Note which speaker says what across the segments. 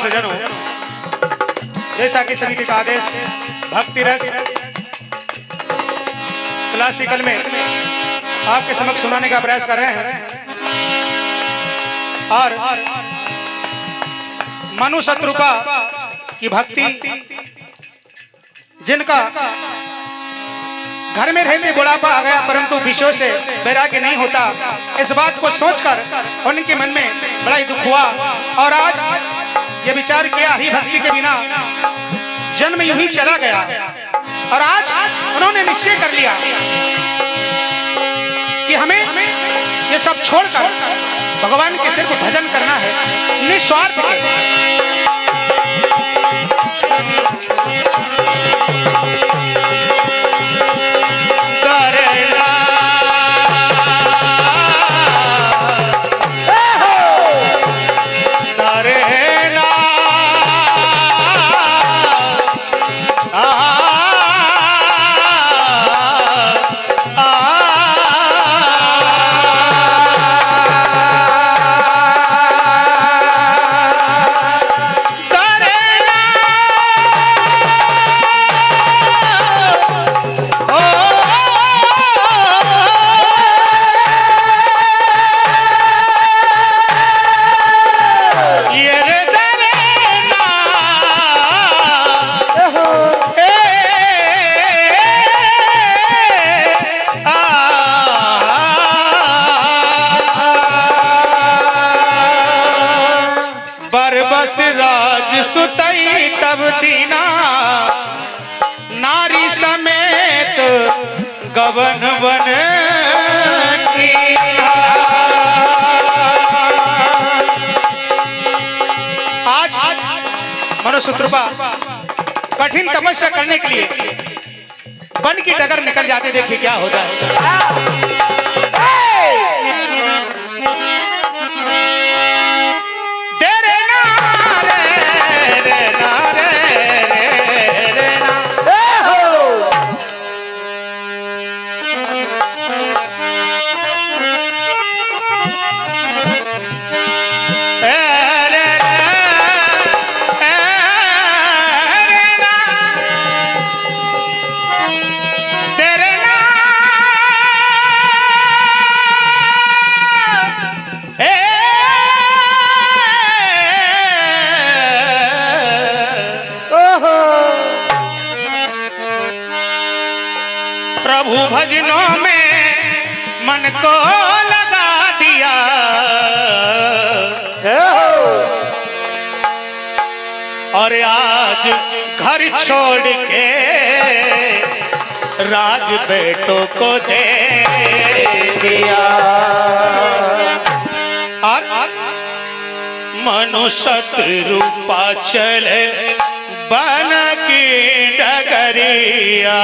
Speaker 1: सजनों, जैसा कि समिति का आदेश भक्ति रस क्लासिकल में आपके समक्ष सुनाने का प्रयास कर रहे हैं और मनु शत्रुपा की भक्ति जिनका घर में रहते बुढ़ापा आ गया परंतु विषयों से वैराग्य नहीं होता, इस बात को सोचकर उनके मन में बड़ा ही दुख हुआ और आज ये विचार किया हरि भक्ति के बिना जन्म यूं ही चला गया और आज उन्होंने निश्चय कर लिया कि हमें ये सब छोड़कर भगवान के सिर्फ भजन करना है निस्वार्थ के।
Speaker 2: बस राज सुतई तब दीना नारी समेत गवन बन
Speaker 1: आज मनु शत्रुपा कठिन तपस्या करने के लिए वन की डगर निकल जाते, देखिए क्या होता है।
Speaker 2: प्रभु भजनों में मन को लगा दिया और आज घर छोड़ के राज बेटों को दे दिया और मनु शत्रुपा चले बन की डगरिया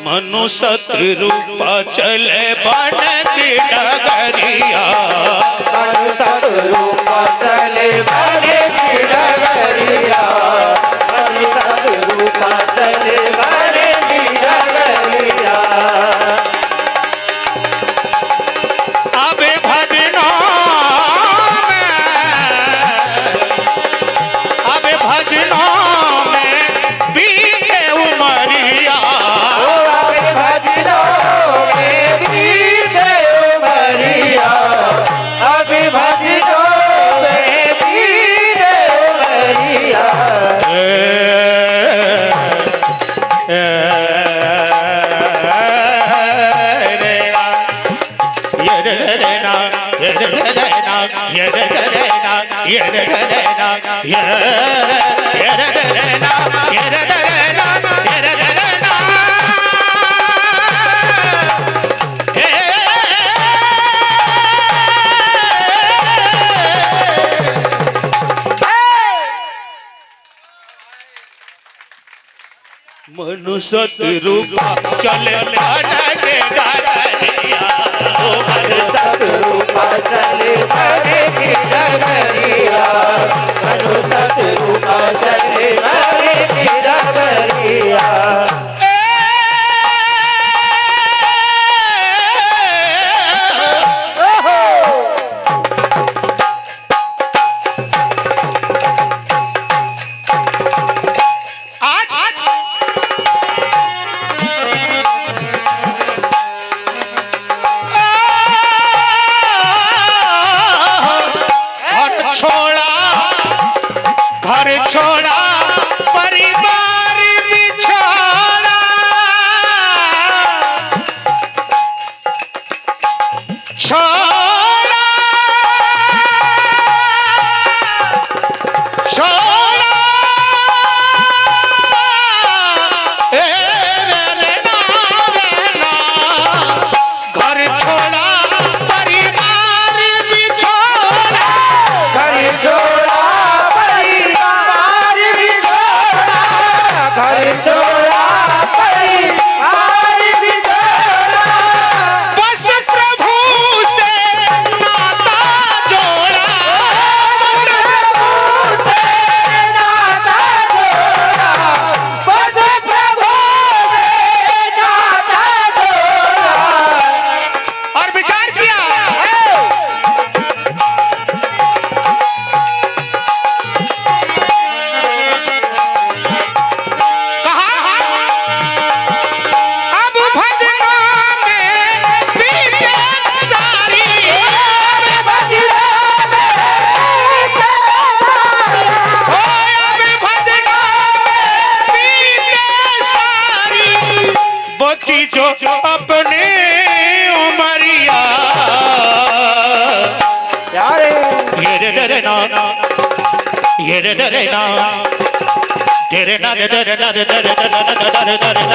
Speaker 2: मनु शत्रुपा चले बन की डगरिया,
Speaker 3: मनु शत्रुपा चले बन की डगरिया, मनु शत्रुपा चले बन की डगरिया।
Speaker 2: अबे भजनों में बीते उमरिया, मनु शत्रुपा चले बन के डगरिया,
Speaker 3: मनु शत्रुपा चले बने की डगरिया मनु सतरूप चले बने की डगरिया
Speaker 2: घर छोड़ा परिवार बिछोड़ा छोड़ा छोड़ा घर छोड़ा परिवार बिछोड़ा
Speaker 3: घर छोड़ा परिवार भी छोड़ा घर छोड़ा परिवार भी छोड़ा
Speaker 2: बस प्रभु से नाता जोड़ा
Speaker 3: प्रभु से नाता जोड़ा बस प्रभु से नाता जोड़ा
Speaker 2: और विचार किया अब भजनों में बीते सारी ओए अब भजनों में बीते सारी बची जो अपने उमरिया ये रे ना ये रे ना तेरे ना दे दे ना दे दे दे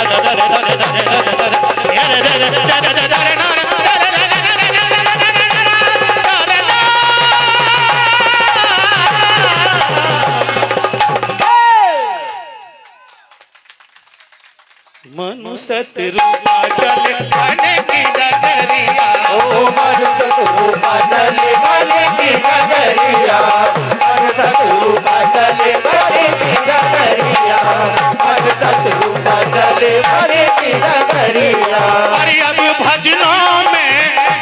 Speaker 2: मनु सतरूपा चले बने की डगरिया
Speaker 3: ओ मनु सतरूप चले बने की डगरिया मनु सतरूप चले बने की डगरिया मनु सतरूप चले बने की डगरिया
Speaker 2: अरे अब भजनों में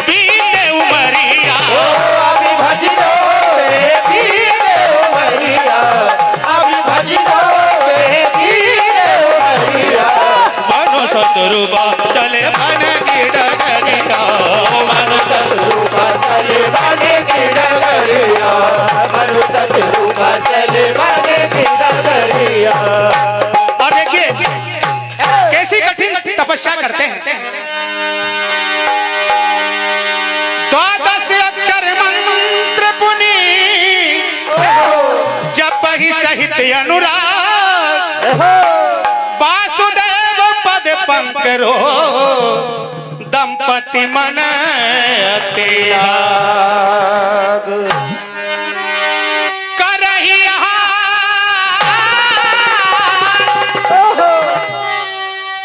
Speaker 2: बीते उमरिया
Speaker 3: ओ अभी भजनों में बीते उमरिया अभी भजनों में बीते उमरिया
Speaker 2: मनु सतरूपा चले बने की डगरिया
Speaker 3: मनु सतरूप चले बने की डगरिया मनु सतरूप चले बने की डगरिया
Speaker 1: और देखिए कैसी कठिन तपस्या करते हैं। द्वादश अक्षर मंत्र पुनि जप ही सहित अनुराग वासुदेव पद पंकरो दंपति मन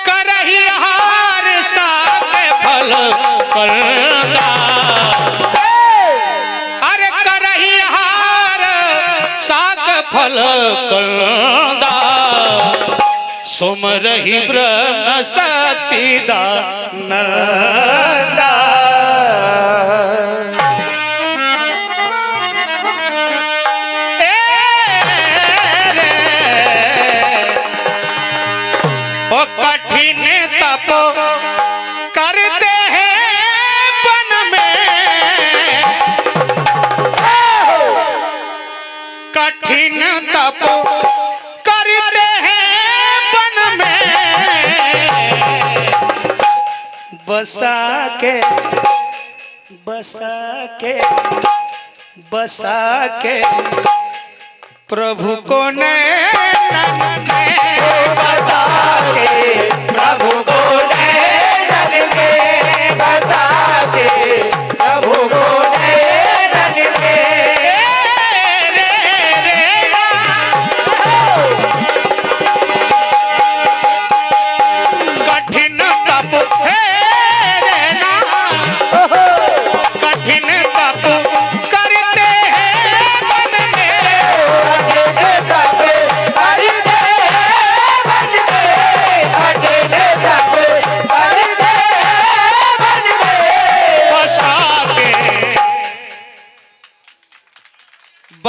Speaker 1: करही हार साक फल करदा अरे करही हार साक फल करदा सुम रही ब्रह्म सचिदा नंदा ओ कठिन तप करते हैं वन में कठिन तप करते हैं वन में बसा के प्रभु को नैनन में
Speaker 3: बसा के प्रभु को नैनन में बसा के प्रभु को नैनन में
Speaker 1: कठिन तप है रे ना कठिन तप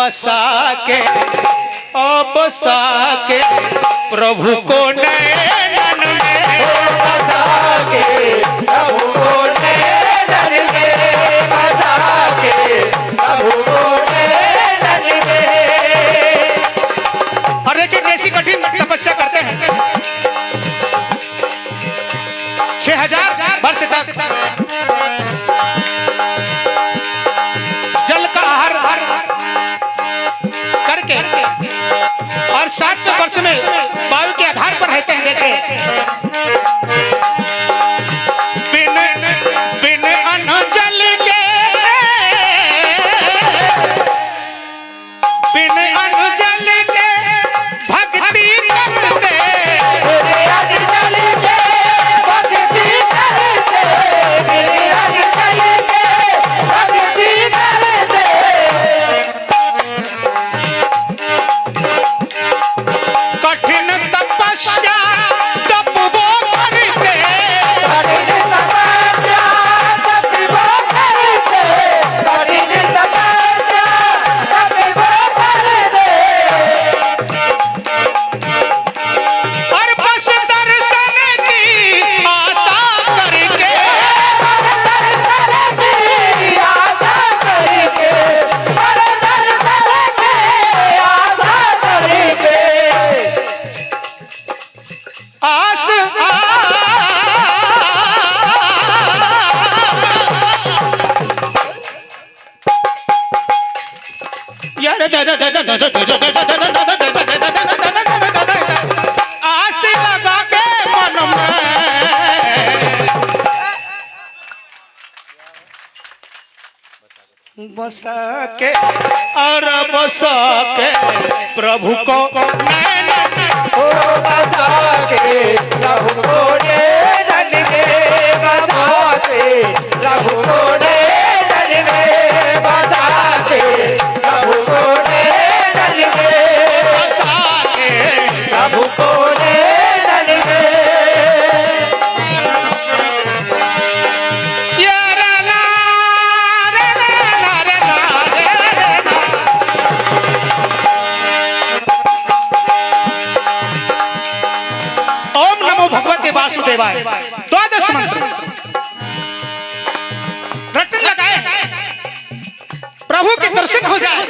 Speaker 1: बसा के प्रभु को नैनन में
Speaker 3: बसा के प्रभु को नैनन में बसा के प्रभु को नैनन में।
Speaker 1: और देखिए कैसी कठिन तपस्या करते हैं। 6000 वर्ष तक जल का आहार करके और 7 वर्ष में वायु के आधार पर रहते हैं। देखे बिन अन्न जल के बिन अन्न जल के भक्ति करते कठिन तपस्या तप वो करते और बस दर्शन की आशा करके आस आस लगा के मन में बसा के और बसा के प्रभु को नैनन
Speaker 3: बसा के प्रभु को नैनन में बसा के प्रभु को नैनन में बसा के प्रभु को नैनन में
Speaker 1: बसा के
Speaker 3: प्रभु को नैनन में।
Speaker 1: ये रे ना रे ना रे ना रे ना। ओम नमो भगवते वासुदेवाय। 12 मंत्र रटन लगाए, प्रभु के दर्शन हो जाए,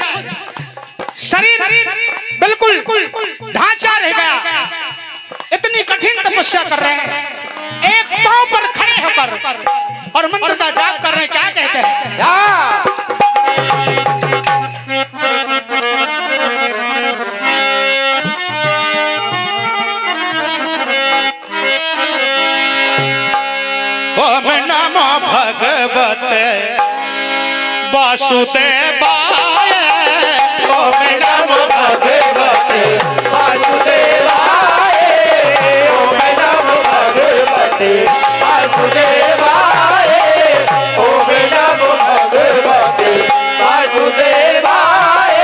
Speaker 1: शरीर बिल्कुल ढांचा रह गया। इतनी कठिन तपस्या कर रहे हैं, एक पांव पर खड़े होकर और मंत्र का जाप कर रहे हैं। क्या कहते हैं? ओम नमो भगवते वासुदेवाय। ओम नमो
Speaker 3: भगवते वासुदेवाय ओम नमो भगवते वासुदेवाय ओम नमो भगवते वासुदेवाय।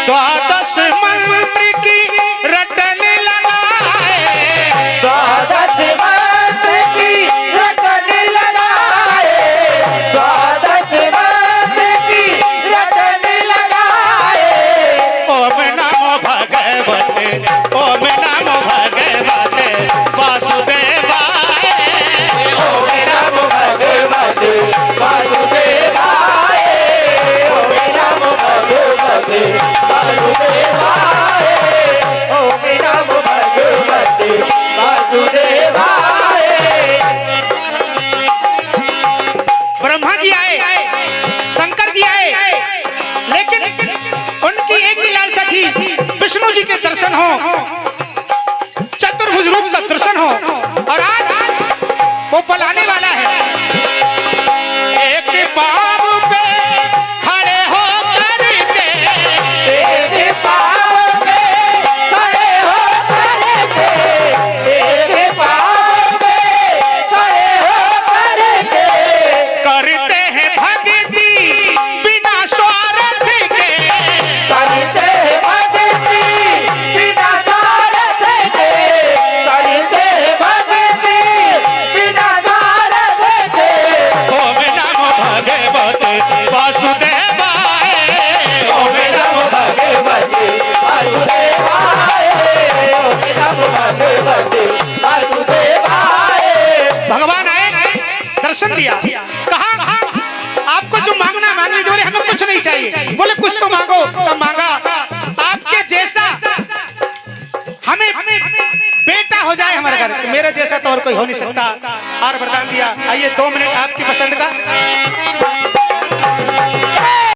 Speaker 1: द्वादश मंत्र की रटन लगाए,
Speaker 3: 12 मंत्र की रटन लगाए 12 मंत्र की रटन लगाए।
Speaker 1: ओम नमो भगवते वासुदेवाय।
Speaker 3: ओम नमो भगवते वासुदेवाय ओम नमो भगवते वासुदेवाय ओम नमो भगवते वासुदेवाय।
Speaker 1: ब्रह्मा जी आए, शंकर जी आए, लेकिन उनकी एक ही लालसा थी, विष्णु जी के दर्शन हो, चतुर्भुज रूप का दर्शन हो। और आज वो पल आने वाला है। एक पांव पे खड़े हो करके
Speaker 3: तेरे पाँव पे खड़े हो करके तेरे पाँव पे खड़े हो करके
Speaker 1: करते हैं भक्ति बिना स्वार्थ के।
Speaker 3: करते भक्ति बिना स्वार्थ
Speaker 1: बेटा हो जाए हमारे घर, मेरे जैसा तो और कोई हो नहीं सकता। और वरदान दिया, आइए 2 मिनट आपकी पसंद का